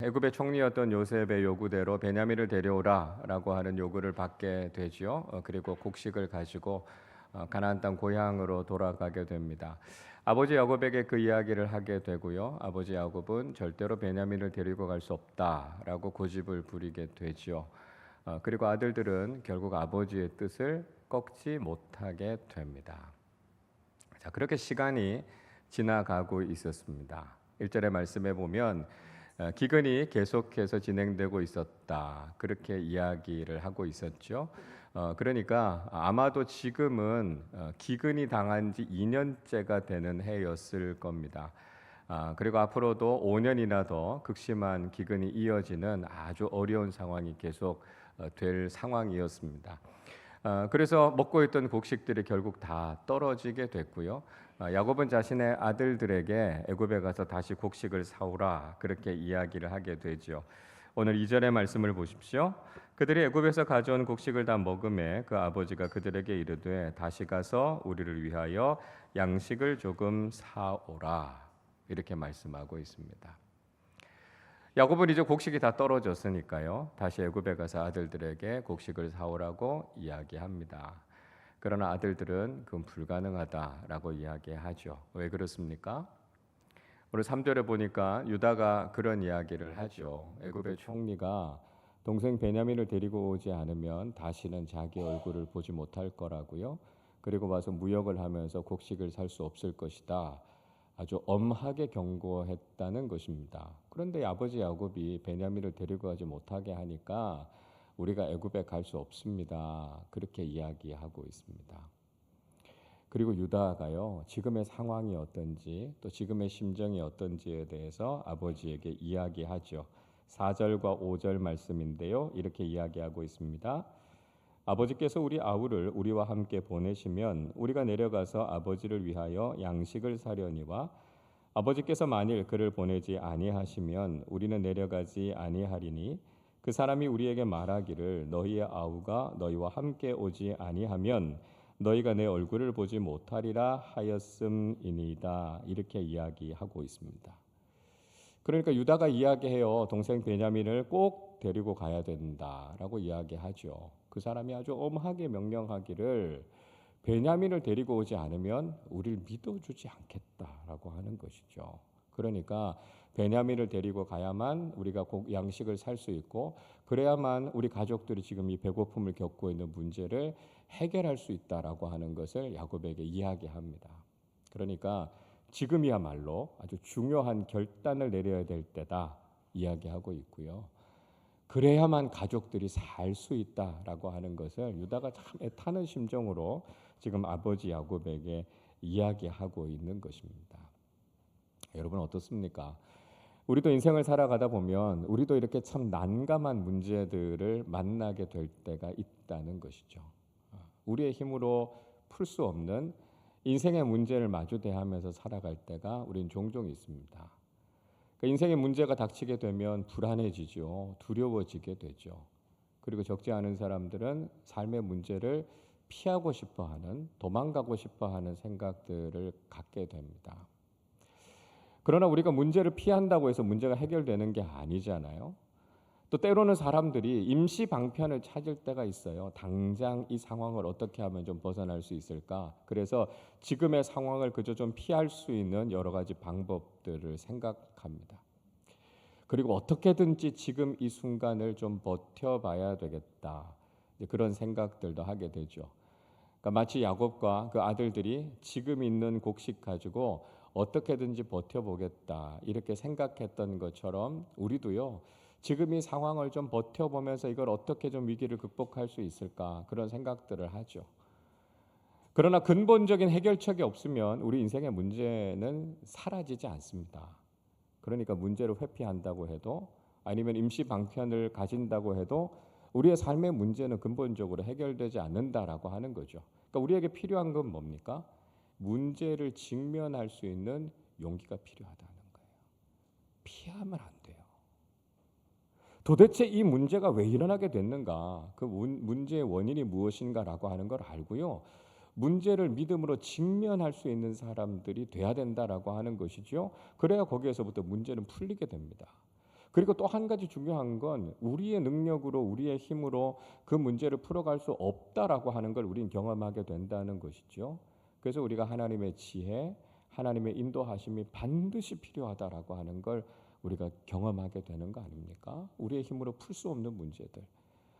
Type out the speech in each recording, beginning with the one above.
애굽의 총리였던 요셉의 요구대로 베냐민을 데려오라라고 하는 요구를 받게 되지요. 그리고 곡식을 가지고 가나안 땅 고향으로 돌아가게 됩니다. 아버지 야곱에게 그 이야기를 하게 되고요. 아버지 야곱은 절대로 베냐민을 데리고 갈 수 없다라고 고집을 부리게 되지요. 그리고 아들들은 결국 아버지의 뜻을 꺾지 못하게 됩니다. 자, 그렇게 시간이 지나가고 있었습니다. 1절의 말씀에 보면 기근이 계속해서 진행되고 있었다. 그렇게 이야기를 하고 있었죠. 그러니까 아마도 지금은 기근이 당한 지 2년째가 되는 해였을 겁니다. 그리고 앞으로도 5년이나 더 극심한 기근이 이어지는 아주 어려운 상황이 계속 될 상황이었습니다. 그래서 먹고 있던 곡식들이 결국 다 떨어지게 됐고요. 야곱은 자신의 아들들에게 애굽에 가서 다시 곡식을 사오라 그렇게 이야기를 하게 되죠. 오늘 2절의 말씀을 보십시오. 그들이 애굽에서 가져온 곡식을 다 먹음에 그 아버지가 그들에게 이르되 다시 가서 우리를 위하여 양식을 조금 사오라 이렇게 말씀하고 있습니다. 야곱은 이제 곡식이 다 떨어졌으니까요. 다시 애굽에 가서 아들들에게 곡식을 사오라고 이야기합니다. 그러나 아들들은 그건 불가능하다라고 이야기하죠. 왜 그렇습니까? 오늘 3절에 보니까 유다가 그런 이야기를 하죠. 애굽의 총리가 동생 베냐민을 데리고 오지 않으면 다시는 자기 얼굴을 보지 못할 거라고요. 그리고 와서 무역을 하면서 곡식을 살 수 없을 것이다. 아주 엄하게 경고했다는 것입니다. 그런데 아버지 야곱이 베냐민을 데리고 가지 못하게 하니까 우리가 애굽에 갈 수 없습니다. 그렇게 이야기하고 있습니다. 그리고 유다가요, 지금의 상황이 어떤지 또 지금의 심정이 어떤지에 대해서 아버지에게 이야기하죠. 4절과 5절 말씀인데요. 이렇게 이야기하고 있습니다. 아버지께서 우리 아우를 우리와 함께 보내시면 우리가 내려가서 아버지를 위하여 양식을 사려니와 아버지께서 만일 그를 보내지 아니하시면 우리는 내려가지 아니하리니 그 사람이 우리에게 말하기를 너희의 아우가 너희와 함께 오지 아니하면 너희가 내 얼굴을 보지 못하리라 하였음이니이다. 이렇게 이야기하고 있습니다. 그러니까 유다가 이야기해요. 동생 베냐민을 꼭 데리고 가야 된다라고 이야기하죠. 그 사람이 아주 엄하게 명령하기를 베냐민을 데리고 오지 않으면 우리를 믿어주지 않겠다라고 하는 것이죠. 그러니까 베냐민을 데리고 가야만 우리가 양식을 살 수 있고 그래야만 우리 가족들이 지금 이 배고픔을 겪고 있는 문제를 해결할 수 있다라고 하는 것을 야곱에게 이야기합니다. 그러니까 지금이야말로 아주 중요한 결단을 내려야 될 때다 이야기하고 있고요. 그래야만 가족들이 살 수 있다라고 하는 것을 유다가 참 애타는 심정으로 지금 아버지 야곱에게 이야기하고 있는 것입니다. 여러분 어떻습니까? 우리도 인생을 살아가다 보면 우리도 이렇게 참 난감한 문제들을 만나게 될 때가 있다는 것이죠. 우리의 힘으로 풀 수 없는 인생의 문제를 마주 대하면서 살아갈 때가 우린 종종 있습니다. 인생의 문제가 닥치게 되면 불안해지죠. 두려워지게 되죠. 그리고 적지 않은 사람들은 삶의 문제를 피하고 싶어하는, 도망가고 싶어하는 생각들을 갖게 됩니다. 그러나 우리가 문제를 피한다고 해서 문제가 해결되는 게 아니잖아요. 또 때로는 사람들이 임시 방편을 찾을 때가 있어요. 당장 이 상황을 어떻게 하면 좀 벗어날 수 있을까? 그래서 지금의 상황을 그저 좀 피할 수 있는 여러 가지 방법들을 생각합니다. 그리고 어떻게든지 지금 이 순간을 좀 버텨봐야 되겠다. 그런 생각들도 하게 되죠. 그러니까 마치 야곱과 그 아들들이 지금 있는 곡식 가지고 어떻게든지 버텨보겠다 이렇게 생각했던 것처럼 우리도요. 지금 이 상황을 좀 버텨보면서 이걸 어떻게 좀 위기를 극복할 수 있을까 그런 생각들을 하죠. 그러나 근본적인 해결책이 없으면 우리 인생의 문제는 사라지지 않습니다. 그러니까 문제를 회피한다고 해도 아니면 임시 방편을 가진다고 해도 우리의 삶의 문제는 근본적으로 해결되지 않는다라고 하는 거죠. 그러니까 우리에게 필요한 건 뭡니까? 문제를 직면할 수 있는 용기가 필요하다는 거예요. 피하면 안 돼요. 도대체 이 문제가 왜 일어나게 됐는가? 그 문제의 원인이 무엇인가라고 하는 걸 알고요. 문제를 믿음으로 직면할 수 있는 사람들이 돼야 된다라고 하는 것이죠. 그래야 거기에서부터 문제는 풀리게 됩니다. 그리고 또 한 가지 중요한 건 우리의 능력으로 우리의 힘으로 그 문제를 풀어갈 수 없다라고 하는 걸 우리는 경험하게 된다는 것이죠. 그래서 우리가 하나님의 지혜, 하나님의 인도하심이 반드시 필요하다라고 하는 걸 우리가 경험하게 되는 거 아닙니까? 우리의 힘으로 풀 수 없는 문제들,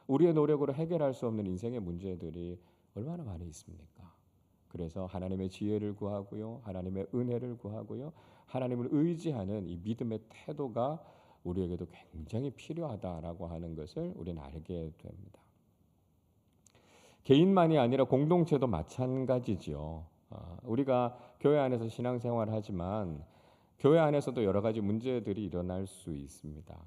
우리의 노력으로 해결할 수 없는 인생의 문제들이 얼마나 많이 있습니까? 그래서 하나님의 지혜를 구하고요, 하나님의 은혜를 구하고요, 하나님을 의지하는 이 믿음의 태도가 우리에게도 굉장히 필요하다라고 하는 것을 우리는 알게 됩니다. 개인만이 아니라 공동체도 마찬가지죠. 우리가 교회 안에서 신앙생활을 하지만 교회 안에서도 여러 가지 문제들이 일어날 수 있습니다.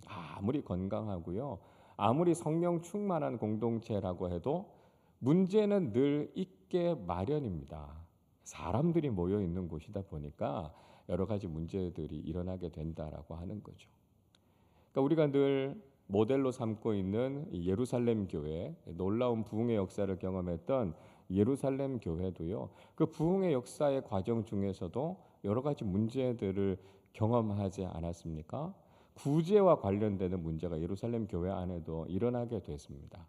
아무리 건강하고요, 아무리 성령 충만한 공동체라고 해도 문제는 늘 있게 마련입니다. 사람들이 모여 있는 곳이다 보니까 여러 가지 문제들이 일어나게 된다라고 하는 거죠. 그러니까 우리가 늘 모델로 삼고 있는 예루살렘 교회, 놀라운 부흥의 역사를 경험했던 예루살렘 교회도요, 그 부흥의 역사의 과정 중에서도 여러 가지 문제들을 경험하지 않았습니까? 구제와 관련되는 문제가 예루살렘 교회 안에도 일어나게 됐습니다.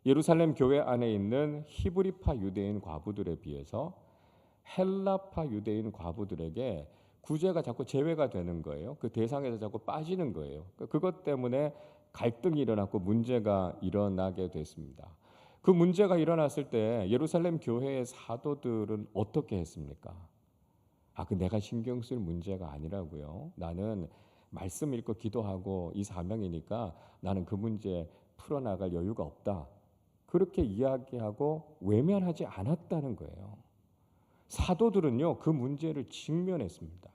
예루살렘 교회 안에 있는 히브리파 유대인 과부들에 비해서 헬라파 유대인 과부들에게 구제가 자꾸 제외가 되는 거예요. 그 대상에서 자꾸 빠지는 거예요. 그것 때문에 갈등이 일어났고 문제가 일어나게 됐습니다. 그 문제가 일어났을 때 예루살렘 교회의 사도들은 어떻게 했습니까? 그 내가 신경 쓸 문제가 아니라고요. 나는 말씀 읽고 기도하고 이 사명이니까 나는 그 문제 풀어나갈 여유가 없다. 그렇게 이야기하고 외면하지 않았다는 거예요. 사도들은요, 그 문제를 직면했습니다.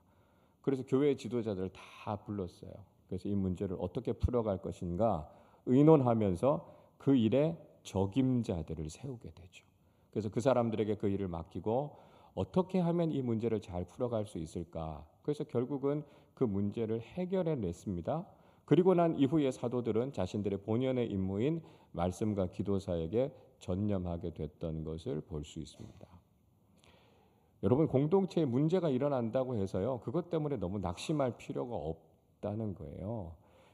그래서 교회 지도자들을 다 불렀어요. 그래서 이 문제를 어떻게 풀어갈 것인가 의논하면서 그 일에 적임자들을 세우게 되죠. 그래서 그 사람들에게 그 일을 맡기고 어떻게 하면 이 문제를 잘 풀어갈 수 있을까? 그래서 결국은 그 문제를 해결해 냈습니다. 그리고 난 이후에 사도들은 자신들의 본연의 임무인 말씀과 기도사에게 전념하게 됐던 것을 볼 수 있습니다. 여러분, 공동체에 문제가 일어난다고 해서요, 그것 때문에 너무 낙심할 필요가 없다는 거예요.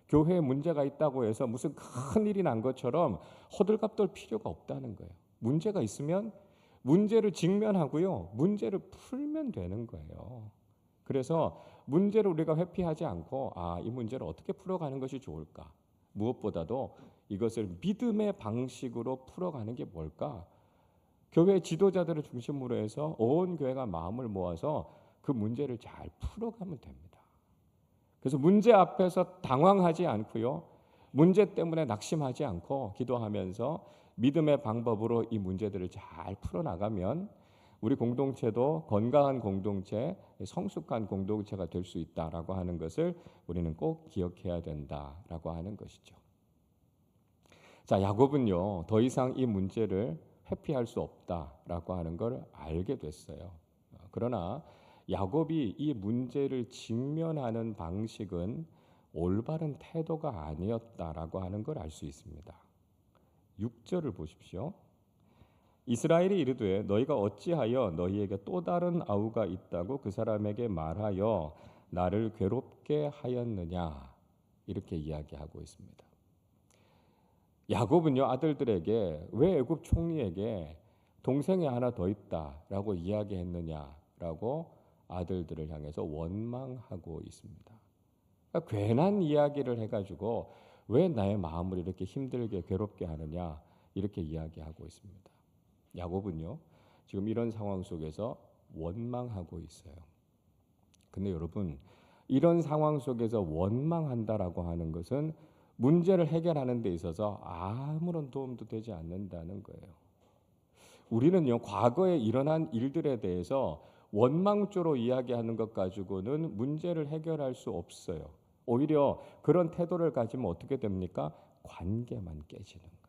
교회에 문제가 있다고 해서 무슨 큰 일이 난 것처럼 호들갑 떨 필요가 없다는 거예요. 문제가 있으면 문제를 직면하고요, 문제를 풀면 되는 거예요. 그래서 문제를 우리가 회피하지 않고 이 문제를 어떻게 풀어가는 것이 좋을까? 무엇보다도 이것을 믿음의 방식으로 풀어가는 게 뭘까? 교회 지도자들을 중심으로 해서 온 교회가 마음을 모아서 그 문제를 잘 풀어가면 됩니다. 그래서 문제 앞에서 당황하지 않고요, 문제 때문에 낙심하지 않고 기도하면서 믿음의 방법으로 이 문제들을 잘 풀어나가면 우리 공동체도 건강한 공동체, 성숙한 공동체가 될 수 있다라고 하는 것을 우리는 꼭 기억해야 된다라고 하는 것이죠. 자, 야곱은요, 더 이상 이 문제를 회피할 수 없다라고 하는 걸 알게 됐어요. 그러나 야곱이 이 문제를 직면하는 방식은 올바른 태도가 아니었다라고 하는 걸 알 수 있습니다. 6절을 보십시오. 이스라엘이 이르되 너희가 어찌하여 너희에게 또 다른 아우가 있다고 그 사람에게 말하여 나를 괴롭게 하였느냐, 이렇게 이야기하고 있습니다. 야곱은요, 아들들에게 왜 애굽 총리에게 동생이 하나 더 있다라고 이야기했느냐라고 아들들을 향해서 원망하고 있습니다. 그러니까 괜한 이야기를 해가지고 왜 나의 마음을 이렇게 힘들게 괴롭게 하느냐, 이렇게 이야기하고 있습니다. 야곱은요, 지금 이런 상황 속에서 원망하고 있어요. 근데 여러분, 이런 상황 속에서 원망한다라고 하는 것은 문제를 해결하는 데 있어서 아무런 도움도 되지 않는다는 거예요. 우리는요, 과거에 일어난 일들에 대해서 원망조로 이야기하는 것 가지고는 문제를 해결할 수 없어요. 오히려 그런 태도를 가지면 어떻게 됩니까? 관계만 깨지는 거예요.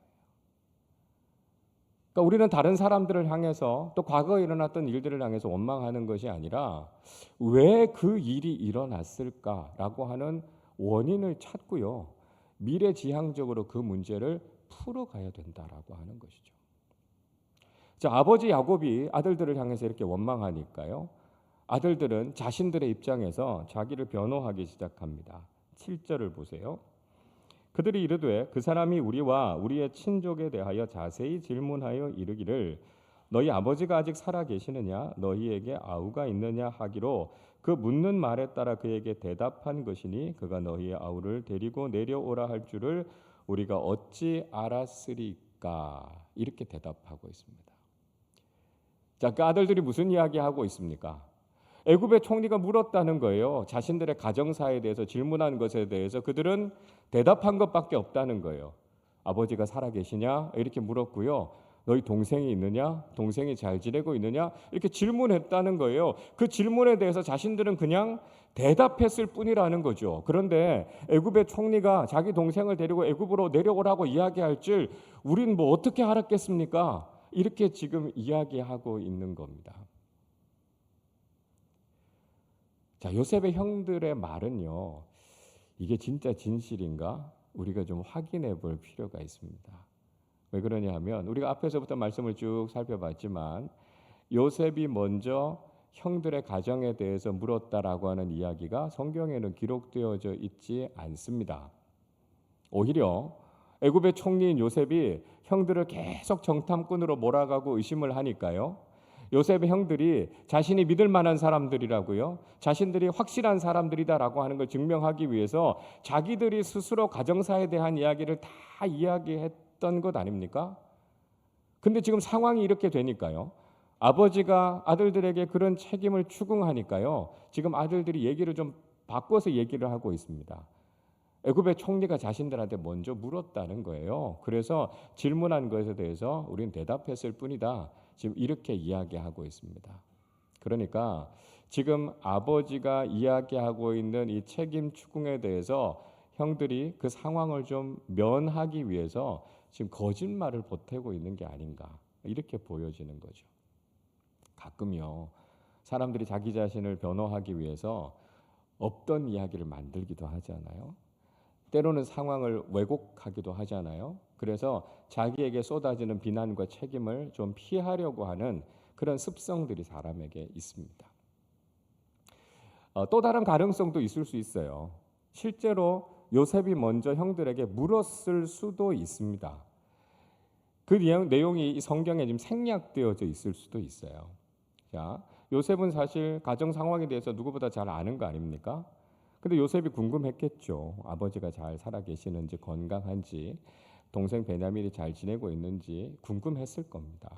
그러니까 우리는 다른 사람들을 향해서 또 과거에 일어났던 일들을 향해서 원망하는 것이 아니라 왜 그 일이 일어났을까라고 하는 원인을 찾고요, 미래지향적으로 그 문제를 풀어가야 된다라고 하는 것이죠. 자, 아버지 야곱이 아들들을 향해서 이렇게 원망하니까요, 아들들은 자신들의 입장에서 자기를 변호하기 시작합니다. 7절을 보세요. 그들이 이르되 그 사람이 우리와 우리의 친족에 대하여 자세히 질문하여 이르기를 너희 아버지가 아직 살아 계시느냐 너희에게 아우가 있느냐 하기로 그 묻는 말에 따라 그에게 대답한 것이니 그가 너희의 아우를 데리고 내려오라 할 줄을 우리가 어찌 알았으리까. 이렇게 대답하고 있습니다. 자, 그 아들들이 무슨 이야기하고 있습니까? 애굽의 총리가 물었다는 거예요. 자신들의 가정사에 대해서 질문한 것에 대해서 그들은 대답한 것밖에 없다는 거예요. 아버지가 살아계시냐? 이렇게 물었고요. 너희 동생이 있느냐? 동생이 잘 지내고 있느냐? 이렇게 질문했다는 거예요. 그 질문에 대해서 자신들은 그냥 대답했을 뿐이라는 거죠. 그런데 애굽의 총리가 자기 동생을 데리고 애굽으로 내려오라고 이야기할 줄 우린 뭐 어떻게 알았겠습니까? 이렇게 지금 이야기하고 있는 겁니다. 자, 요셉의 형들의 말은요, 이게 진짜 진실인가? 우리가 좀 확인해 볼 필요가 있습니다. 왜 그러냐 하면 우리가 앞에서부터 말씀을 쭉 살펴봤지만 요셉이 먼저 형들의 가정에 대해서 물었다라고 하는 이야기가 성경에는 기록되어져 있지 않습니다. 오히려 애굽의 총리인 요셉이 형들을 계속 정탐꾼으로 몰아가고 의심을 하니까요. 요셉의 형들이 자신이 믿을 만한 사람들이라고요. 자신들이 확실한 사람들이다라고 하는 걸 증명하기 위해서 자기들이 스스로 가정사에 대한 이야기를 다 이야기했던 것 아닙니까? 근데 지금 상황이 이렇게 되니까요. 아버지가 아들들에게 그런 책임을 추궁하니까요. 지금 아들들이 얘기를 좀 바꿔서 얘기를 하고 있습니다. 애굽의 총리가 자신들한테 먼저 물었다는 거예요. 그래서 질문한 것에 대해서 우리는 대답했을 뿐이다. 지금 이렇게 이야기하고 있습니다. 그러니까 지금 아버지가 이야기하고 있는 이 책임 추궁에 대해서 형들이 그 상황을 좀 면하기 위해서 지금 거짓말을 보태고 있는 게 아닌가 이렇게 보여지는 거죠. 가끔요 사람들이 자기 자신을 변호하기 위해서 없던 이야기를 만들기도 하잖아요. 때로는 상황을 왜곡하기도 하잖아요. 그래서 자기에게 쏟아지는 비난과 책임을 좀 피하려고 하는 그런 습성들이 사람에게 있습니다. 또 다른 가능성도 있을 수 있어요. 실제로 요셉이 먼저 형들에게 물었을 수도 있습니다. 그 내용이 성경에 지금 생략되어져 있을 수도 있어요. 자, 요셉은 사실 가정 상황에 대해서 누구보다 잘 아는 거 아닙니까? 근데 요셉이 궁금했겠죠. 아버지가 잘 살아 계시는지, 건강한지, 동생 베냐민이 잘 지내고 있는지 궁금했을 겁니다.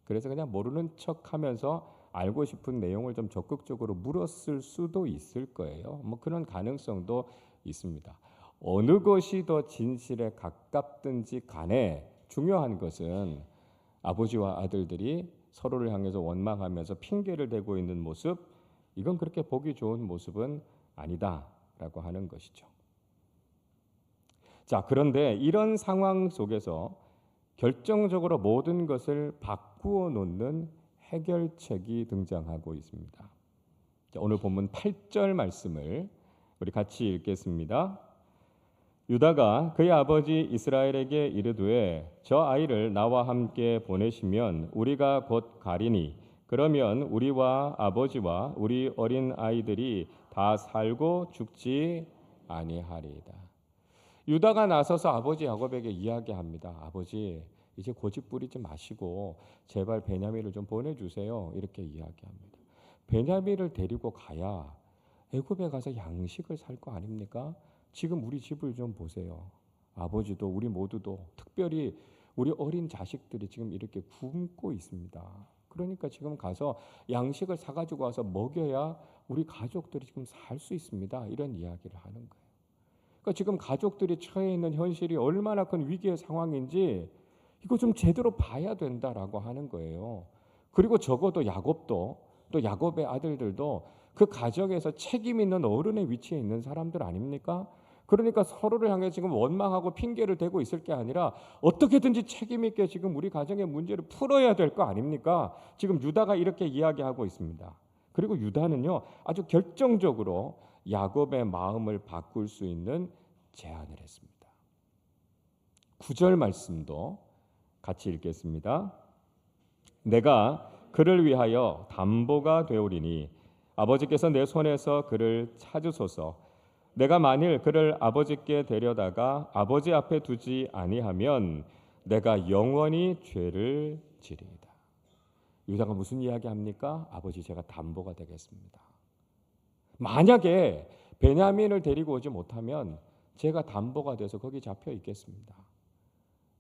그래서 그냥 모르는 척하면서 알고 싶은 내용을 좀 적극적으로 물었을 수도 있을 거예요. 뭐 그런 가능성도 있습니다. 어느 것이 더 진실에 가깝든지 간에 중요한 것은 아버지와 아들들이 서로를 향해서 원망하면서 핑계를 대고 있는 모습, 이건 그렇게 보기 좋은 모습은 아니다라고 하는 것이죠. 자, 그런데 이런 상황 속에서 결정적으로 모든 것을 바꾸어 놓는 해결책이 등장하고 있습니다. 자, 오늘 본문 8절 말씀을 우리 같이 읽겠습니다. 유다가 그의 아버지 이스라엘에게 이르되 저 아이를 나와 함께 보내시면 우리가 곧 가리니 그러면 우리와 아버지와 우리 어린 아이들이 다 살고 죽지 아니하리이다. 유다가 나서서 아버지 야곱에게 이야기합니다. 아버지, 이제 고집 부리지 마시고 제발 베냐민을 좀 보내주세요. 이렇게 이야기합니다. 베냐민을 데리고 가야 애굽에 가서 양식을 살 거 아닙니까? 지금 우리 집을 좀 보세요. 아버지도 우리 모두도 특별히 우리 어린 자식들이 지금 이렇게 굶고 있습니다. 그러니까 지금 가서 양식을 사가지고 와서 먹여야 우리 가족들이 지금 살 수 있습니다. 이런 이야기를 하는 거예요. 그러니까 지금 가족들이 처해 있는 현실이 얼마나 큰 위기의 상황인지 이거 좀 제대로 봐야 된다라고 하는 거예요. 그리고 적어도 야곱도 또 야곱의 아들들도 그 가정에서 책임 있는 어른의 위치에 있는 사람들 아닙니까? 그러니까 서로를 향해 지금 원망하고 핑계를 대고 있을 게 아니라 어떻게든지 책임 있게 지금 우리 가정의 문제를 풀어야 될 거 아닙니까? 지금 유다가 이렇게 이야기하고 있습니다. 그리고 유다는요 아주 결정적으로 야곱의 마음을 바꿀 수 있는 제안을 했습니다. 9절 말씀도 같이 읽겠습니다. 내가 그를 위하여 담보가 되오리니 아버지께서 내 손에서 그를 찾으소서. 내가 만일 그를 아버지께 데려다가 아버지 앞에 두지 아니하면 내가 영원히 죄를 지리이다. 유다가 무슨 이야기 합니까? 아버지, 제가 담보가 되겠습니다. 만약에 베냐민을 데리고 오지 못하면 제가 담보가 돼서 거기 잡혀 있겠습니다.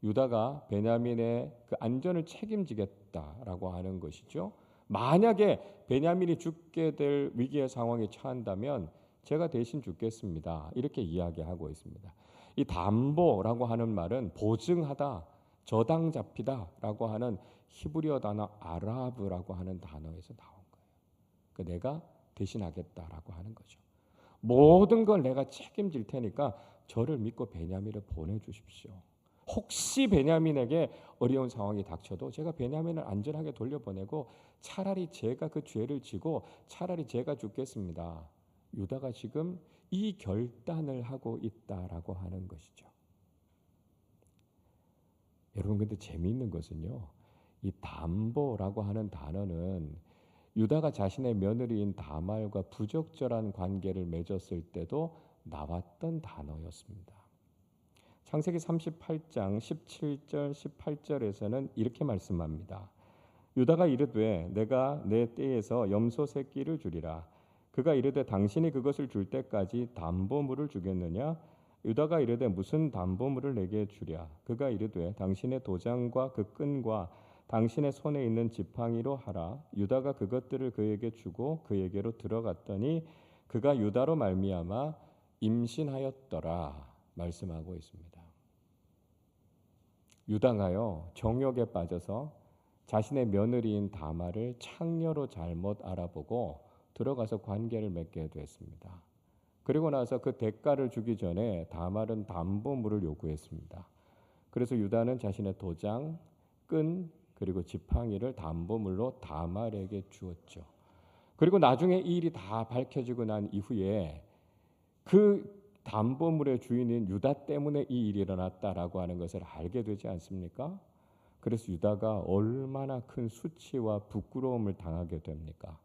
유다가 베냐민의 그 안전을 책임지겠다라고 하는 것이죠. 만약에 베냐민이 죽게 될 위기의 상황에 처한다면 제가 대신 죽겠습니다. 이렇게 이야기하고 있습니다. 이 담보라고 하는 말은 보증하다, 저당 잡히다라고 하는 히브리어 단어 아라브라고 하는 단어에서 나온 거예요. 그 내가 대신하겠다라고 하는 거죠. 모든 걸 내가 책임질 테니까 저를 믿고 베냐민을 보내주십시오. 혹시 베냐민에게 어려운 상황이 닥쳐도 제가 베냐민을 안전하게 돌려보내고 차라리 제가 그 죄를 지고 차라리 제가 죽겠습니다. 유다가 지금 이 결단을 하고 있다라고 하는 것이죠. 여러분, 근데 재미있는 것은요, 이 담보라고 하는 단어는 유다가 자신의 며느리인 다말과 부적절한 관계를 맺었을 때도 나왔던 단어였습니다. 창세기 38장 17절 18절에서는 이렇게 말씀합니다. 유다가 이르되 내가 내 떼에서 염소 새끼를 주리라. 그가 이르되 당신이 그것을 줄 때까지 담보물을 주겠느냐? 유다가 이르되 무슨 담보물을 내게 주랴? 그가 이르되 당신의 도장과 그 끈과 당신의 손에 있는 지팡이로 하라. 유다가 그것들을 그에게 주고 그에게로 들어갔더니 그가 유다로 말미암아 임신하였더라 말씀하고 있습니다. 유다가요, 정욕에 빠져서 자신의 며느리인 다말을 창녀로 잘못 알아보고 들어가서 관계를 맺게 됐습니다. 그리고 나서 그 대가를 주기 전에 다말은 담보물을 요구했습니다. 그래서 유다는 자신의 도장, 끈, 그리고 지팡이를 담보물로 다말에게 주었죠. 그리고 나중에 이 일이 다 밝혀지고 난 이후에 그 담보물의 주인인 유다 때문에 이 일이 일어났다라고 하는 것을 알게 되지 않습니까? 그래서 유다가 얼마나 큰 수치와 부끄러움을 당하게 됩니까?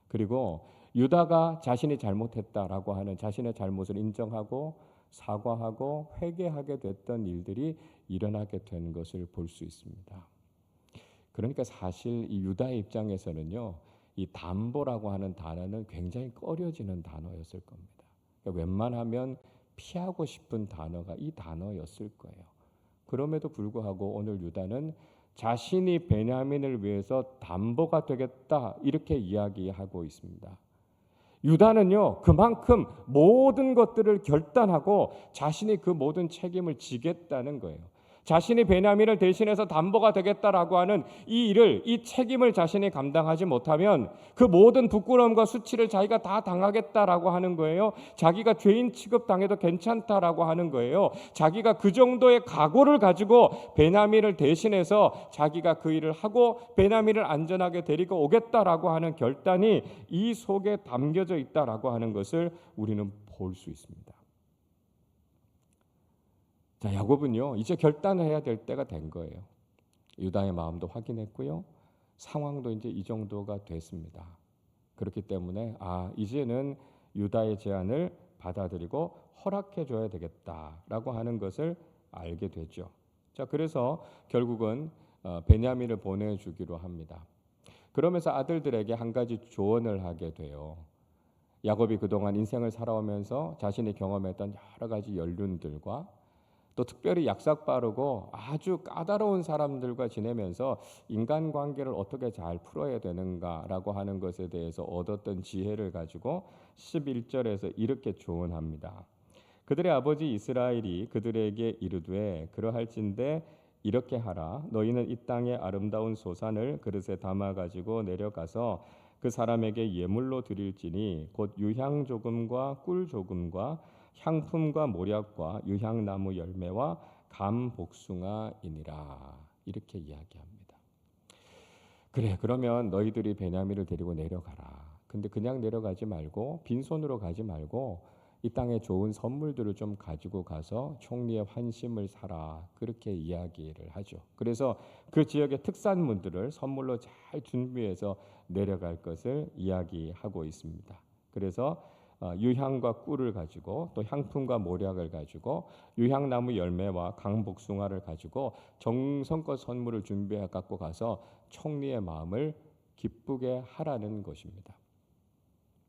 그리고 유다가 자신이 잘못했다라고 하는 자신의 잘못을 인정하고 사과하고 회개하게 됐던 일들이 일어나게 된 것을 볼 수 있습니다. 그러니까 사실 이 유다의 입장에서는요, 이 담보라고 하는 단어는 굉장히 꺼려지는 단어였을 겁니다. 그러니까 웬만하면 피하고 싶은 단어가 이 단어였을 거예요. 그럼에도 불구하고 오늘 유다는 자신이 베냐민을 위해서 담보가 되겠다 이렇게 이야기하고 있습니다. 유다는요, 그만큼 모든 것들을 결단하고 자신이 그 모든 책임을 지겠다는 거예요. 자신이 베냐민을 대신해서 담보가 되겠다라고 하는 이 일을, 이 책임을 자신이 감당하지 못하면 그 모든 부끄러움과 수치를 자기가 다 당하겠다라고 하는 거예요. 자기가 죄인 취급당해도 괜찮다라고 하는 거예요. 자기가 그 정도의 각오를 가지고 베냐민을 대신해서 자기가 그 일을 하고 베냐민을 안전하게 데리고 오겠다라고 하는 결단이 이 속에 담겨져 있다라고 하는 것을 우리는 볼 수 있습니다. 자, 야곱은요, 이제 결단을 해야 될 때가 된 거예요. 유다의 마음도 확인했고요, 상황도 이제 이 정도가 됐습니다. 그렇기 때문에 이제는 유다의 제안을 받아들이고 허락해 줘야 되겠다라고 하는 것을 알게 되죠. 자, 그래서 결국은 베냐민을 보내주기로 합니다. 그러면서 아들들에게 한 가지 조언을 하게 돼요. 야곱이 그동안 인생을 살아오면서 자신이 경험했던 여러 가지 연륜들과 또 특별히 약삭빠르고 아주 까다로운 사람들과 지내면서 인간관계를 어떻게 잘 풀어야 되는가라고 하는 것에 대해서 얻었던 지혜를 가지고 11절에서 이렇게 조언합니다. 그들의 아버지 이스라엘이 그들에게 이르되 그러할진대 이렇게 하라. 너희는 이 땅의 아름다운 소산을 그릇에 담아 가지고 내려가서 그 사람에게 예물로 드릴지니 곧 유향 조금과 꿀 조금과 향품과 모략과 유향나무 열매와 감 복숭아이니라. 이렇게 이야기합니다. 그래, 그러면 너희들이 베냐민을 데리고 내려가라. 근데 그냥 내려가지 말고 빈손으로 가지 말고 이 땅에 좋은 선물들을 좀 가지고 가서 총리의 환심을 사라. 그렇게 이야기를 하죠. 그래서 그 지역의 특산물들을 선물로 잘 준비해서 내려갈 것을 이야기하고 있습니다. 그래서 유향과 꿀을 가지고 또 향품과 모략을 가지고 유향나무 열매와 강복숭아를 가지고 정성껏 선물을 준비해 갖고 가서 총리의 마음을 기쁘게 하라는 것입니다.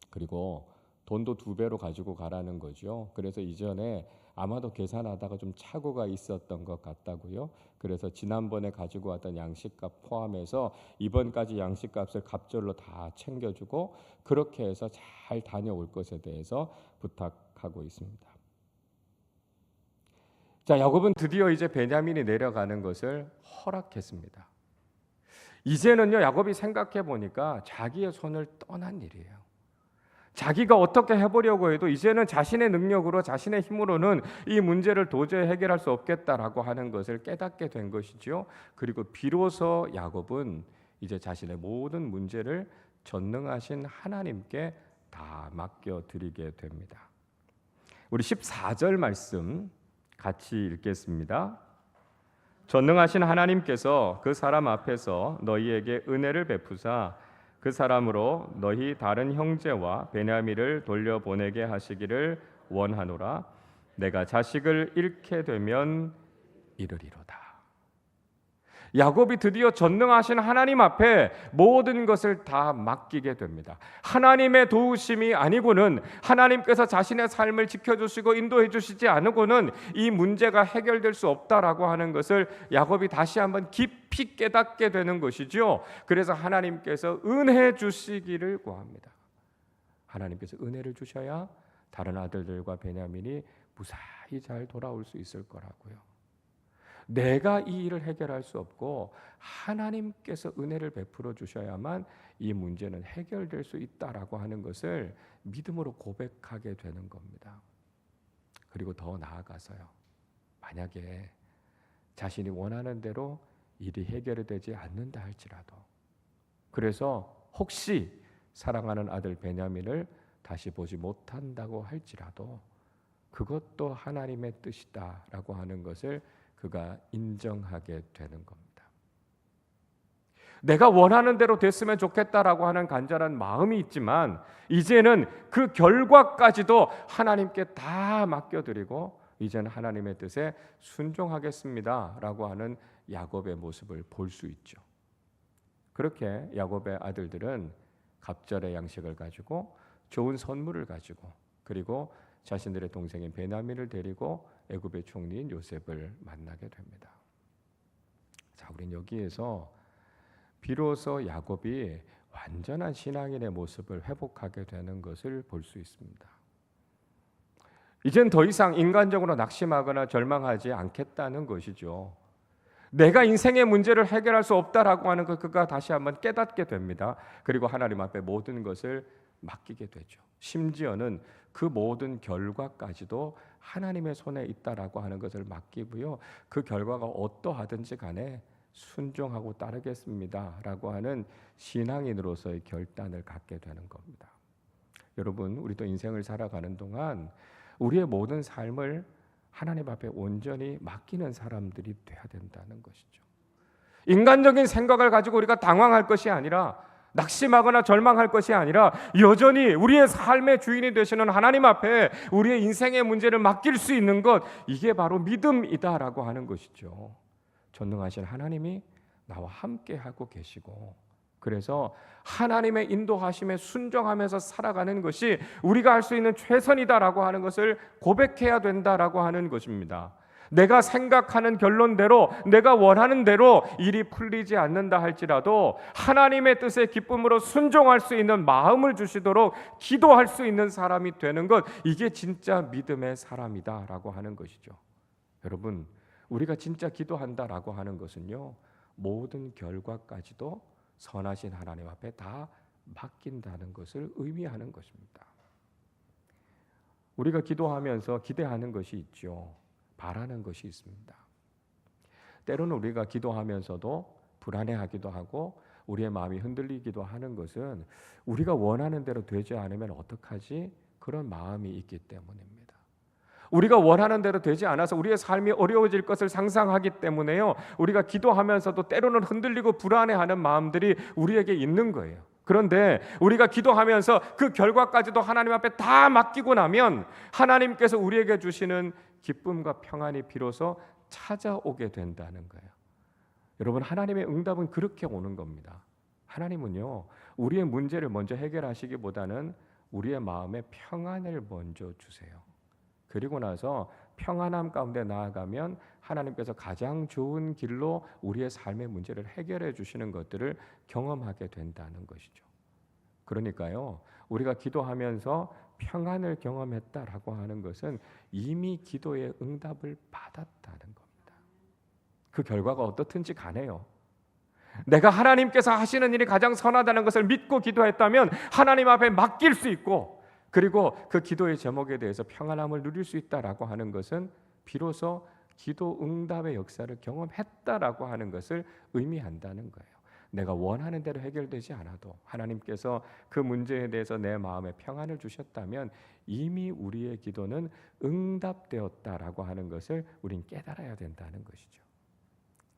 그리고 돈도 2배로 가지고 가라는 거죠. 그래서 이전에 아마도 계산하다가 좀 착오가 있었던 것 같다고요. 그래서 지난번에 가지고 왔던 양식값 포함해서 이번까지 양식값을 갑절로 다 챙겨주고 그렇게 해서 잘 다녀올 것에 대해서 부탁하고 있습니다. 자, 야곱은 드디어 이제 베냐민이 내려가는 것을 허락했습니다. 이제는요, 야곱이 생각해 보니까 자기의 손을 떠난 일이에요. 자기가 어떻게 해보려고 해도 이제는 자신의 능력으로 자신의 힘으로는 이 문제를 도저히 해결할 수 없겠다라고 하는 것을 깨닫게 된 것이죠. 그리고 비로소 야곱은 이제 자신의 모든 문제를 전능하신 하나님께 다 맡겨드리게 됩니다. 우리 14절 말씀 같이 읽겠습니다. 전능하신 하나님께서 그 사람 앞에서 너희에게 은혜를 베푸사 그 사람으로 너희 다른 형제와 베냐민을 돌려보내게 하시기를 원하노라. 내가 자식을 잃게 되면 이르리로다. 야곱이 드디어 전능하신 하나님 앞에 모든 것을 다 맡기게 됩니다. 하나님의 도우심이 아니고는 하나님께서 자신의 삶을 지켜주시고 인도해 주시지 않고는 이 문제가 해결될 수 없다라고 하는 것을 야곱이 다시 한번 깊이 깨닫게 되는 것이죠. 그래서 하나님께서 은혜 주시기를 구합니다. 하나님께서 은혜를 주셔야 다른 아들들과 베냐민이 무사히 잘 돌아올 수 있을 거라고요. 내가 이 일을 해결할 수 없고 하나님께서 은혜를 베풀어 주셔야만 이 문제는 해결될 수 있다라고 하는 것을 믿음으로 고백하게 되는 겁니다. 그리고 더 나아가서요. 만약에 자신이 원하는 대로 일이 해결이 되지 않는다 할지라도 그래서 혹시 사랑하는 아들 베냐민을 다시 보지 못한다고 할지라도 그것도 하나님의 뜻이다라고 하는 것을 그가 인정하게 되는 겁니다. 내가 원하는 대로 됐으면 좋겠다라고 하는 간절한 마음이 있지만 이제는 그 결과까지도 하나님께 다 맡겨드리고 이제는 하나님의 뜻에 순종하겠습니다라고 하는 야곱의 모습을 볼 수 있죠. 그렇게 야곱의 아들들은 갑절의 양식을 가지고 좋은 선물을 가지고 그리고 자신들의 동생인 베냐민을 데리고 애굽의 총리인 요셉을 만나게 됩니다. 자, 우린 여기에서 비로소 야곱이 완전한 신앙인의 모습을 회복하게 되는 것을 볼 수 있습니다. 이젠 더 이상 인간적으로 낙심하거나 절망하지 않겠다는 것이죠. 내가 인생의 문제를 해결할 수 없다라고 하는 것 그가 다시 한번 깨닫게 됩니다. 그리고 하나님 앞에 모든 것을 맡기게 되죠. 심지어는 그 모든 결과까지도 하나님의 손에 있다라고 하는 것을 맡기고요. 그 결과가 어떠하든지 간에 순종하고 따르겠습니다라고 하는 신앙인으로서의 결단을 갖게 되는 겁니다. 여러분, 우리도 인생을 살아가는 동안 우리의 모든 삶을 하나님 앞에 온전히 맡기는 사람들이 돼야 된다는 것이죠. 인간적인 생각을 가지고 우리가 당황할 것이 아니라 낙심하거나 절망할 것이 아니라 여전히 우리의 삶의 주인이 되시는 하나님 앞에 우리의 인생의 문제를 맡길 수 있는 것, 이게 바로 믿음이다라고 하는 것이죠. 전능하신 하나님이 나와 함께 하고 계시고 그래서 하나님의 인도하심에 순종하면서 살아가는 것이 우리가 할 수 있는 최선이다라고 하는 것을 고백해야 된다라고 하는 것입니다. 내가 생각하는 결론대로 내가 원하는 대로 일이 풀리지 않는다 할지라도 하나님의 뜻에 기쁨으로 순종할 수 있는 마음을 주시도록 기도할 수 있는 사람이 되는 것, 이게 진짜 믿음의 사람이다라고 하는 것이죠. 여러분, 우리가 진짜 기도한다라고 하는 것은요, 모든 결과까지도 선하신 하나님 앞에 다 맡긴다는 것을 의미하는 것입니다. 우리가 기도하면서 기대하는 것이 있죠. 바라는 것이 있습니다. 때로는 우리가 기도하면서도 불안해하기도 하고 우리의 마음이 흔들리기도 하는 것은 우리가 원하는 대로 되지 않으면 어떡하지? 그런 마음이 있기 때문입니다. 우리가 원하는 대로 되지 않아서 우리의 삶이 어려워질 것을 상상하기 때문에요. 우리가 기도하면서도 때로는 흔들리고 불안해하는 마음들이 우리에게 있는 거예요. 그런데 우리가 기도하면서 그 결과까지도 하나님 앞에 다 맡기고 나면 하나님께서 우리에게 주시는 기쁨과 평안이 비로소 찾아오게 된다는 거예요. 여러분, 하나님의 응답은 그렇게 오는 겁니다. 하나님은요, 우리의 문제를 먼저 해결하시기보다는 우리의 마음에 평안을 먼저 주세요. 그리고 나서 평안함 가운데 나아가면 하나님께서 가장 좋은 길로 우리의 삶의 문제를 해결해 주시는 것들을 경험하게 된다는 것이죠. 그러니까요, 우리가 기도하면서 평안을 경험했다라고 하는 것은 이미 기도의 응답을 받았다는 겁니다. 그 결과가 어떻든지 간에요. 내가 하나님께서 하시는 일이 가장 선하다는 것을 믿고 기도했다면 하나님 앞에 맡길 수 있고, 그리고 그 기도의 제목에 대해서 평안함을 누릴 수 있다라고 하는 것은 비로소 기도 응답의 역사를 경험했다라고 하는 것을 의미한다는 거예요. 내가 원하는 대로 해결되지 않아도 하나님께서 그 문제에 대해서 내 마음에 평안을 주셨다면 이미 우리의 기도는 응답되었다라고 하는 것을 우린 깨달아야 된다는 것이죠.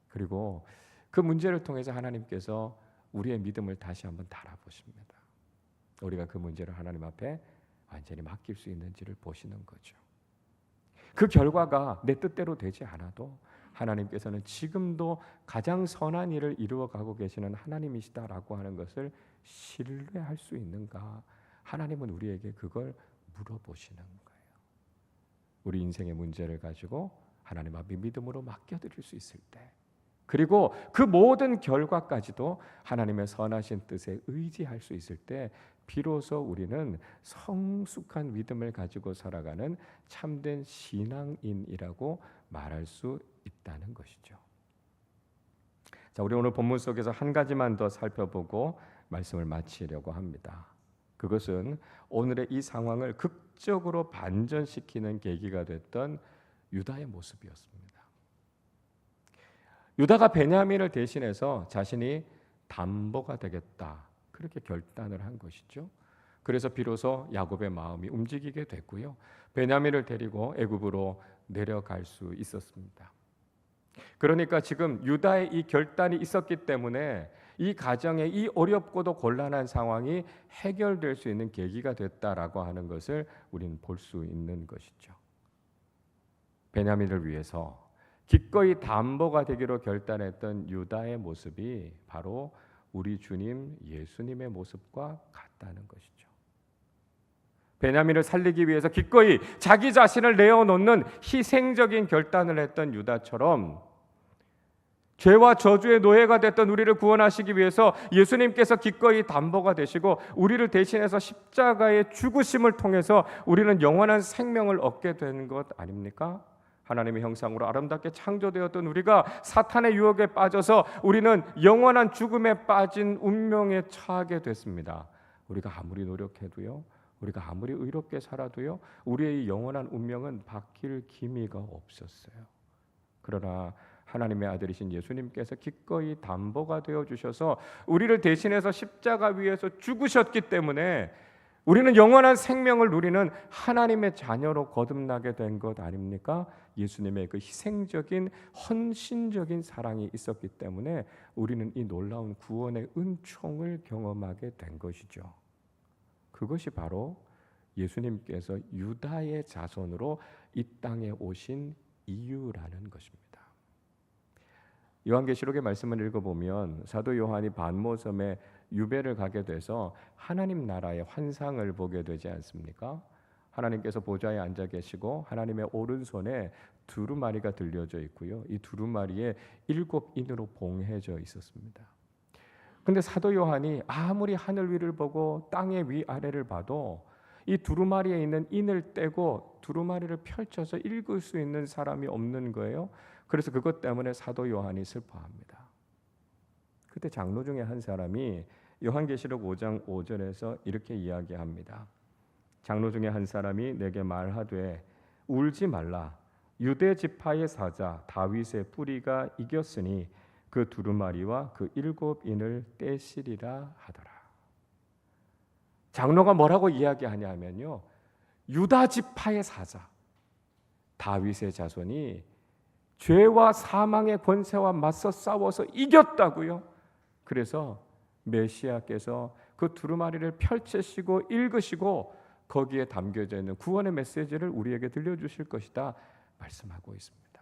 그리고 그 문제를 통해서 하나님께서 우리의 믿음을 다시 한번 달아보십니다. 우리가 그 문제를 하나님 앞에 완전히 맡길 수 있는지를 보시는 거죠. 그 결과가 내 뜻대로 되지 않아도 하나님께서는 지금도 가장 선한 일을 이루어가고 계시는 하나님이시다라고 하는 것을 신뢰할 수 있는가? 하나님은 우리에게 그걸 물어보시는 거예요. 우리 인생의 문제를 가지고 하나님 앞에 믿음으로 맡겨드릴 수 있을 때, 그리고 그 모든 결과까지도 하나님의 선하신 뜻에 의지할 수 있을 때 비로소 우리는 성숙한 믿음을 가지고 살아가는 참된 신앙인이라고 말할 수 있다는 것이죠. 자, 우리 오늘 본문 속에서 한 가지만 더 살펴보고 말씀을 마치려고 합니다. 그것은 오늘의 이 상황을 극적으로 반전시키는 계기가 됐던 유다의 모습이었습니다. 유다가 베냐민을 대신해서 자신이 담보가 되겠다, 그렇게 결단을 한 것이죠. 그래서 비로소 야곱의 마음이 움직이게 됐고요. 베냐민을 데리고 애굽으로 내려갈 수 있었습니다. 그러니까 지금 유다의 이 결단이 있었기 때문에 이 가정의 이 어렵고도 곤란한 상황이 해결될 수 있는 계기가 됐다라고 하는 것을 우리는 볼 수 있는 것이죠. 베냐민을 위해서 기꺼이 담보가 되기로 결단했던 유다의 모습이 바로 우리 주님 예수님의 모습과 같다는 것이죠. 베냐민을 살리기 위해서 기꺼이 자기 자신을 내어놓는 희생적인 결단을 했던 유다처럼 죄와 저주의 노예가 됐던 우리를 구원하시기 위해서 예수님께서 기꺼이 담보가 되시고 우리를 대신해서 십자가의 죽으심을 통해서 우리는 영원한 생명을 얻게 된 것 아닙니까? 하나님의 형상으로 아름답게 창조되었던 우리가 사탄의 유혹에 빠져서 우리는 영원한 죽음에 빠진 운명에 처하게 됐습니다. 우리가 아무리 노력해도요, 우리가 아무리 의롭게 살아도요, 우리의 영원한 운명은 바뀔 기미가 없었어요. 그러나 하나님의 아들이신 예수님께서 기꺼이 담보가 되어 주셔서 우리를 대신해서 십자가 위에서 죽으셨기 때문에 우리는 영원한 생명을 누리는 하나님의 자녀로 거듭나게 된 것 아닙니까? 예수님의 그 희생적인 헌신적인 사랑이 있었기 때문에 우리는 이 놀라운 구원의 은총을 경험하게 된 것이죠. 그것이 바로 예수님께서 유다의 자손으로 이 땅에 오신 이유라는 것입니다. 요한계시록의 말씀을 읽어보면 사도 요한이 반모섬에 유배를 가게 돼서 하나님 나라의 환상을 보게 되지 않습니까? 하나님께서 보좌에 앉아 계시고 하나님의 오른손에 두루마리가 들려져 있고요. 이 두루마리에 7인으로 봉해져 있었습니다. 근데 사도 요한이 아무리 하늘 위를 보고 땅의 위아래를 봐도 이 두루마리에 있는 인을 떼고 두루마리를 펼쳐서 읽을 수 있는 사람이 없는 거예요. 그래서 그것 때문에 사도 요한이 슬퍼합니다. 그때 장로 중에 한 사람이 요한계시록 5장 5절에서 이렇게 이야기합니다. 장로 중에 한 사람이 내게 말하되 울지 말라. 유대 지파의 사자 다윗의 뿌리가 이겼으니 그 두루마리와 그 7인을 떼시리라 하더라. 장로가 뭐라고 이야기하냐면요, 유다 지파의 사자 다윗의 자손이 죄와 사망의 권세와 맞서 싸워서 이겼다고요. 그래서 메시아께서 그 두루마리를 펼치시고 읽으시고 거기에 담겨져 있는 구원의 메시지를 우리에게 들려주실 것이다 말씀하고 있습니다.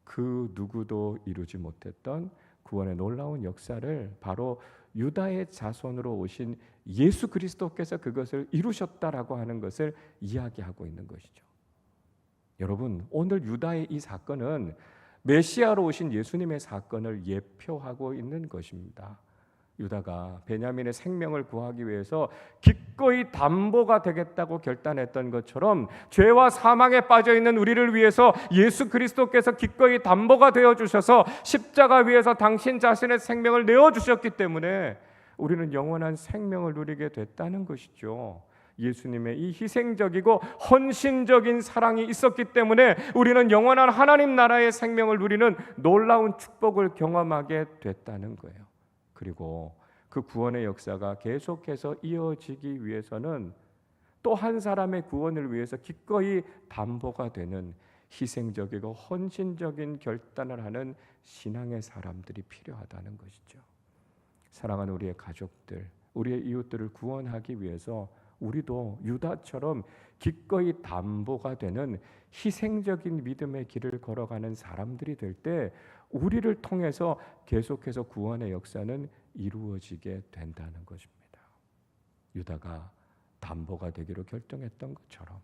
그 누구도 이루지 못했던 구원의 놀라운 역사를 바로 유다의 자손으로 오신 예수 그리스도께서 그것을 이루셨다라고 하는 것을 이야기하고 있는 것이죠. 여러분, 오늘 유다의 이 사건은 메시아로 오신 예수님의 사건을 예표하고 있는 것입니다. 유다가 베냐민의 생명을 구하기 위해서 기꺼이 담보가 되겠다고 결단했던 것처럼 죄와 사망에 빠져 있는 우리를 위해서 예수 그리스도께서 기꺼이 담보가 되어 주셔서 십자가 위에서 당신 자신의 생명을 내어 주셨기 때문에 우리는 영원한 생명을 누리게 됐다는 것이죠. 예수님의 이 희생적이고 헌신적인 사랑이 있었기 때문에 우리는 영원한 하나님 나라의 생명을 누리는 놀라운 축복을 경험하게 됐다는 거예요. 그리고 그 구원의 역사가 계속해서 이어지기 위해서는 또 한 사람의 구원을 위해서 기꺼이 담보가 되는 희생적이고 헌신적인 결단을 하는 신앙의 사람들이 필요하다는 것이죠. 사랑하는 우리의 가족들, 우리의 이웃들을 구원하기 위해서 우리도 유다처럼 기꺼이 담보가 되는 희생적인 믿음의 길을 걸어가는 사람들이 될 때 우리를 통해서 계속해서 구원의 역사는 이루어지게 된다는 것입니다. 유다가 담보가 되기로 결정했던 것처럼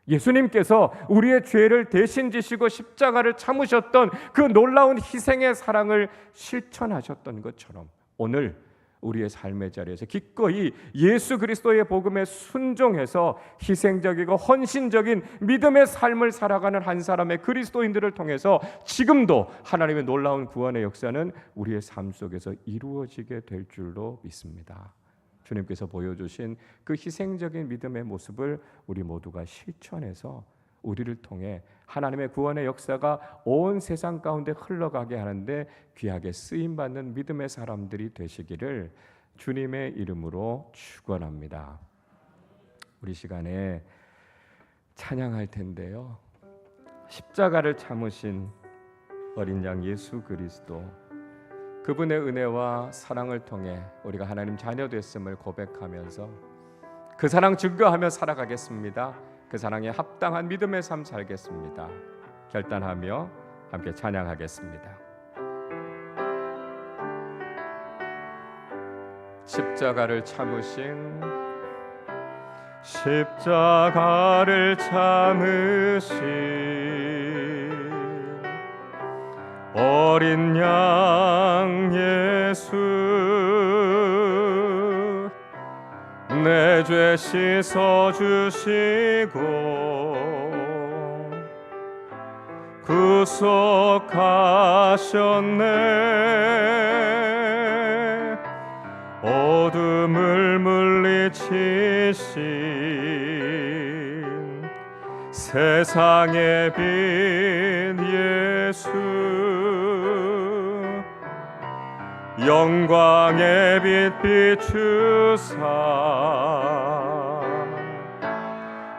예수님께서 우리의 죄를 대신 지시고 십자가를 참으셨던 그 놀라운 희생의 사랑을 실천하셨던 것처럼 오늘 우리의 삶의 자리에서 기꺼이 예수 그리스도의 복음에 순종해서 희생적이고 헌신적인 믿음의 삶을 살아가는 한 사람의 그리스도인들을 통해서 지금도 하나님의 놀라운 구원의 역사는 우리의 삶 속에서 이루어지게 될 줄로 믿습니다. 주님께서 보여주신 그 희생적인 믿음의 모습을 우리 모두가 실천해서 우리를 통해 하나님의 구원의 역사가 온 세상 가운데 흘러가게 하는데 귀하게 쓰임받는 믿음의 사람들이 되시기를 주님의 이름으로 축원합니다. 우리 시간에 찬양할 텐데요. 십자가를 참으신 어린 양 예수 그리스도, 그분의 은혜와 사랑을 통해 우리가 하나님 자녀 됐음을 고백하면서 그 사랑 증거하며 살아가겠습니다. 그 사랑에 합당한 믿음의 삶 살겠습니다. 결단하며 함께 찬양하겠습니다. 십자가를 참으신 어린 양 예수, 내 죄 씻어주시고 구속하셨네. 어둠을 물리치신 세상의 빛 예수, 영광의 빛 비추사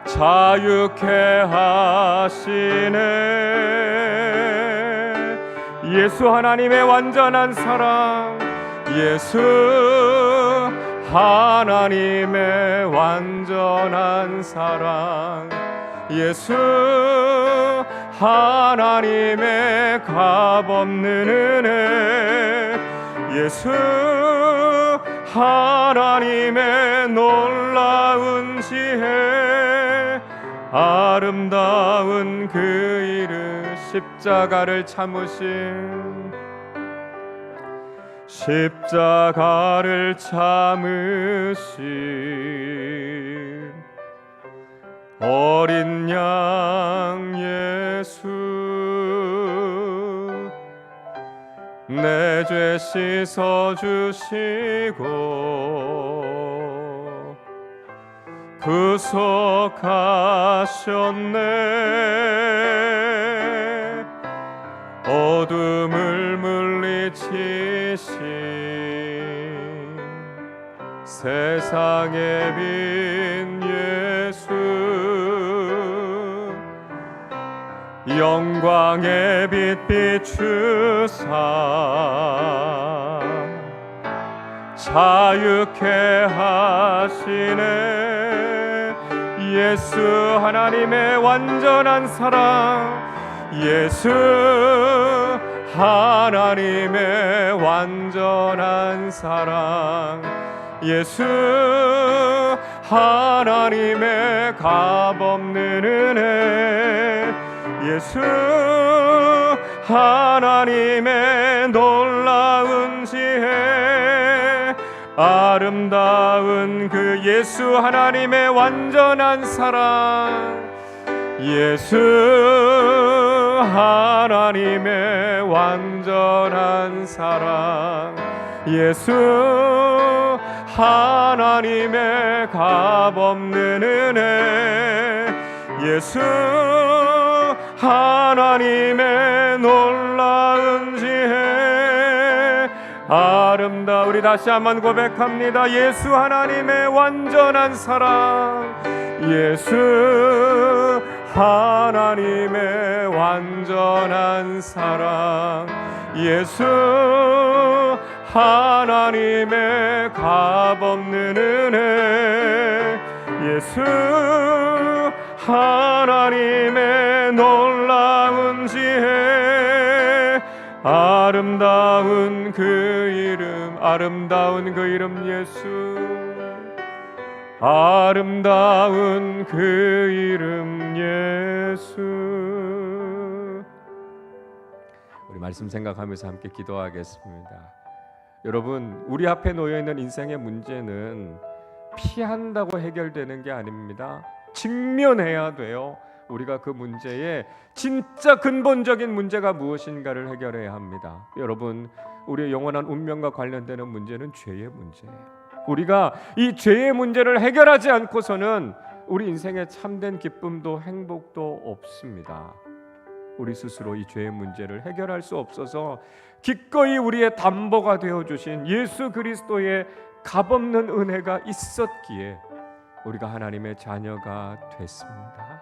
자유케 하시네. 예수 하나님의 완전한 사랑, 예수 하나님의 완전한 사랑, 예수 하나님의 값없는 은혜, 예수 하나님의 놀라운 지혜, 아름다운 그 이름, 십자가를 참으신 어린 양 예수, 내 죄 씻어주시고 구속하셨네. 어둠을 물리치신 세상의 빛 예수, 영광의 빛 비추사 자유케 하시네. 예수 하나님의 완전한 사랑, 예수 하나님의 완전한 사랑, 예수 하나님의 값없는 은혜, 예수 하나님의 놀라운 지혜, 아름다운 그 예수 하나님의 완전한 사랑, 예수 하나님의 완전한 사랑, 예수 하나님의 값없는 은혜, 예수 하나님의 놀라운 지혜, 아름다운, 우리 다시 한번 고백합니다. 예수 하나님의 완전한 사랑, 예수 하나님의 완전한 사랑, 예수 하나님의 값없는 은혜, 예수 하나님의 놀라운 지혜, 아름다운 그 이름, 아름다운 그 이름 예수, 아름다운 그 이름 예수. 우리 말씀 생각하면서 함께 기도하겠습니다. 여러분, 우리 앞에 놓여있는 인생의 문제는 피한다고 해결되는 게 아닙니다. 직면해야 돼요. 우리가 그 문제에 진짜 근본적인 문제가 무엇인가를 해결해야 합니다. 여러분, 우리의 영원한 운명과 관련되는 문제는 죄의 문제예요. 우리가 이 죄의 문제를 해결하지 않고서는 우리 인생에 참된 기쁨도 행복도 없습니다. 우리 스스로 이 죄의 문제를 해결할 수 없어서 기꺼이 우리의 담보가 되어주신 예수 그리스도의 값없는 은혜가 있었기에 우리가 하나님의 자녀가 됐습니다.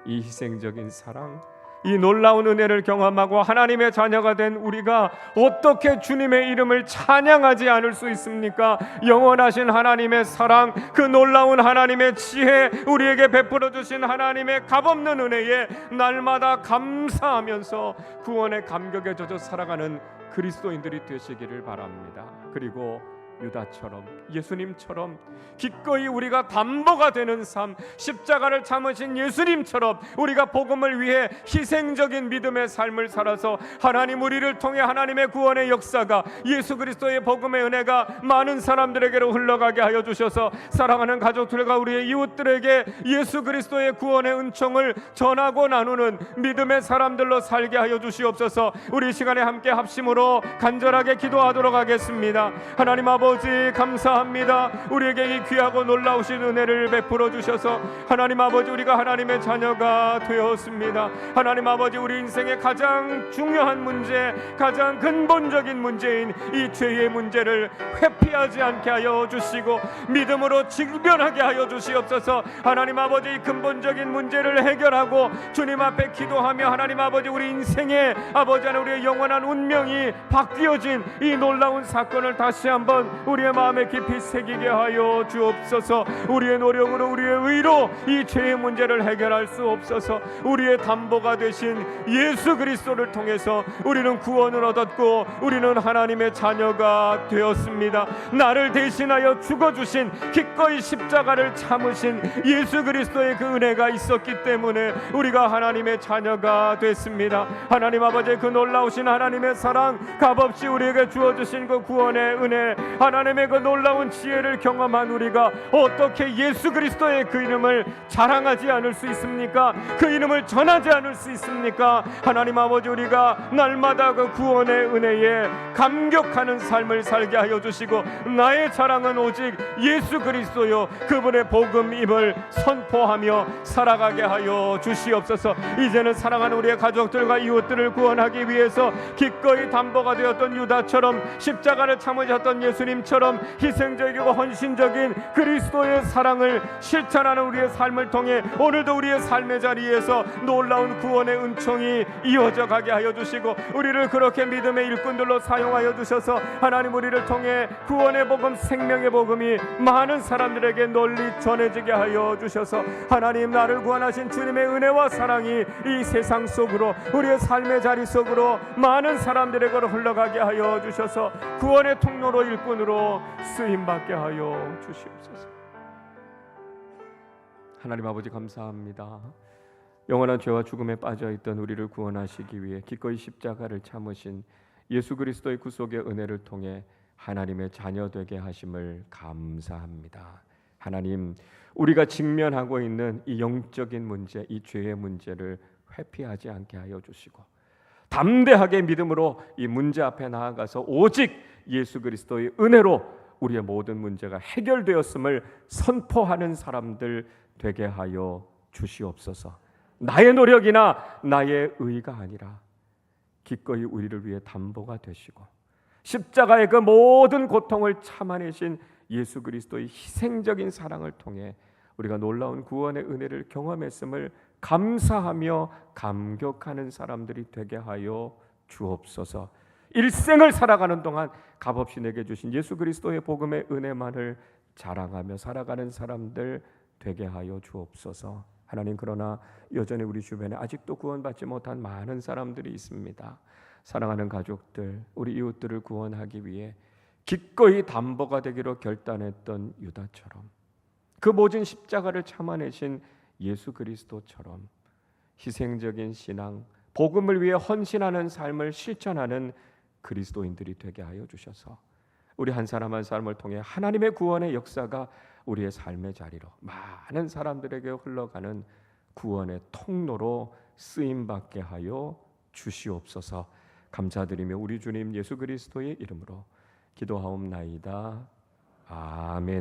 이 희생적인 사랑, 이 놀라운 은혜를 경험하고 하나님의 자녀가 된 우리가 어떻게 주님의 이름을 찬양하지 않을 수 있습니까? 영원하신 하나님의 사랑, 그 놀라운 하나님의 지혜, 우리에게 베풀어 주신 하나님의 값없는 은혜에 날마다 감사하면서 구원의 감격에 젖어 살아가는 그리스도인들이 되시기를 바랍니다. 그리고 유다처럼, 예수님처럼 기꺼이 우리가 담보가 되는 삶, 십자가를 참으신 예수님처럼 우리가 복음을 위해 희생적인 믿음의 삶을 살아서 하나님, 우리를 통해 하나님의 구원의 역사가, 예수 그리스도의 복음의 은혜가 많은 사람들에게로 흘러가게 하여 주셔서 사랑하는 가족들과 우리의 이웃들에게 예수 그리스도의 구원의 은총을 전하고 나누는 믿음의 사람들로 살게 하여 주시옵소서. 우리 시간에 함께 합심으로 간절하게 기도하도록 하겠습니다. 하나님 아버지, 감사합니다. 우리에게 이 귀하고 놀라우신 은혜를 베풀어 주셔서 하나님 아버지, 우리가 하나님의 자녀가 되었습니다. 하나님 아버지, 우리 인생의 가장 중요한 문제, 가장 근본적인 문제인 이 죄의 문제를 회피하지 않게 하여 주시고 믿음으로 직면하게 하여 주시옵소서. 하나님 아버지, 이 근본적인 문제를 해결하고 주님 앞에 기도하며 하나님 아버지, 우리 인생의 아버지 하나님, 우리의 영원한 운명이 바뀌어진 이 놀라운 사건을 다시 한번 우리의 마음에 깊이 새기게 하여 주옵소서. 우리의 노력으로, 우리의 의로 이 죄의 문제를 해결할 수 없어서 우리의 담보가 되신 예수 그리스도를 통해서 우리는 구원을 얻었고 우리는 하나님의 자녀가 되었습니다. 나를 대신하여 죽어주신, 기꺼이 십자가를 참으신 예수 그리스도의 그 은혜가 있었기 때문에 우리가 하나님의 자녀가 됐습니다. 하나님 아버지, 그 놀라우신 하나님의 사랑, 값없이 우리에게 주어주신 그 구원의 은혜, 하나님의 그 놀라운 지혜를 경험한 우리가 어떻게 예수 그리스도의 그 이름을 자랑하지 않을 수 있습니까? 그 이름을 전하지 않을 수 있습니까? 하나님 아버지, 우리가 날마다 그 구원의 은혜에 감격하는 삶을 살게 하여 주시고 나의 자랑은 오직 예수 그리스도요 그분의 복음임을 선포하며 살아가게 하여 주시옵소서. 이제는 사랑하는 우리의 가족들과 이웃들을 구원하기 위해서 기꺼이 담보가 되었던 유다처럼 십자가를 참으셨던 예수님 하나님처럼 희생적이고 헌신적인 그리스도의 사랑을 실천하는 우리의 삶을 통해 오늘도 우리의 삶의 자리에서 놀라운 구원의 은총이 이어져 가게 하여 주시고, 우리를 그렇게 믿음의 일꾼들로 사용하여 주셔서 하나님 우리를 통해 구원의 복음, 생명의 복음이 많은 사람들에게 널리 전해지게 하여 주셔서, 하나님 나를 구원하신 주님의 은혜와 사랑이 이 세상 속으로, 우리의 삶의 자리 속으로 많은 사람들에게로 흘러가게 하여 주셔서 구원의 통로로, 일꾼으로 쓰임받게 하여 주시옵소서. 하나님 아버지 감사합니다. 영원한 죄와 죽음에 빠져있던 우리를 구원하시기 위해 기꺼이 십자가를 참으신 예수 그리스도의 구속의 은혜를 통해 하나님의 자녀 되게 하심을 감사합니다. 하나님, 우리가 직면하고 있는 이 영적인 문제, 이 죄의 문제를 회피하지 않게 하여 주시고, 담대하게 믿음으로 이 문제 앞에 나아가서 오직 예수 그리스도의 은혜로 우리의 모든 문제가 해결되었음을 선포하는 사람들 되게 하여 주시옵소서. 나의 노력이나 나의 의가 아니라 기꺼이 우리를 위해 담보가 되시고 십자가의 그 모든 고통을 참아내신 예수 그리스도의 희생적인 사랑을 통해 우리가 놀라운 구원의 은혜를 경험했음을 감사하며 감격하는 사람들이 되게 하여 주옵소서. 일생을 살아가는 동안 값없이 내게 주신 예수 그리스도의 복음의 은혜만을 자랑하며 살아가는 사람들 되게 하여 주옵소서. 하나님, 그러나 여전히 우리 주변에 아직도 구원받지 못한 많은 사람들이 있습니다. 사랑하는 가족들, 우리 이웃들을 구원하기 위해 기꺼이 담보가 되기로 결단했던 유다처럼, 그 모진 십자가를 참아내신 예수 그리스도처럼 희생적인 신앙, 복음을 위해 헌신하는 삶을 실천하는 그리스도인들이 되게 하여 주셔서 우리 한 사람 한 사람을 통해 하나님의 구원의 역사가 우리의 삶의 자리로 많은 사람들에게 흘러가는 구원의 통로로 쓰임받게 하여 주시옵소서. 감사드리며 우리 주님 예수 그리스도의 이름으로 기도하옵나이다. 아멘.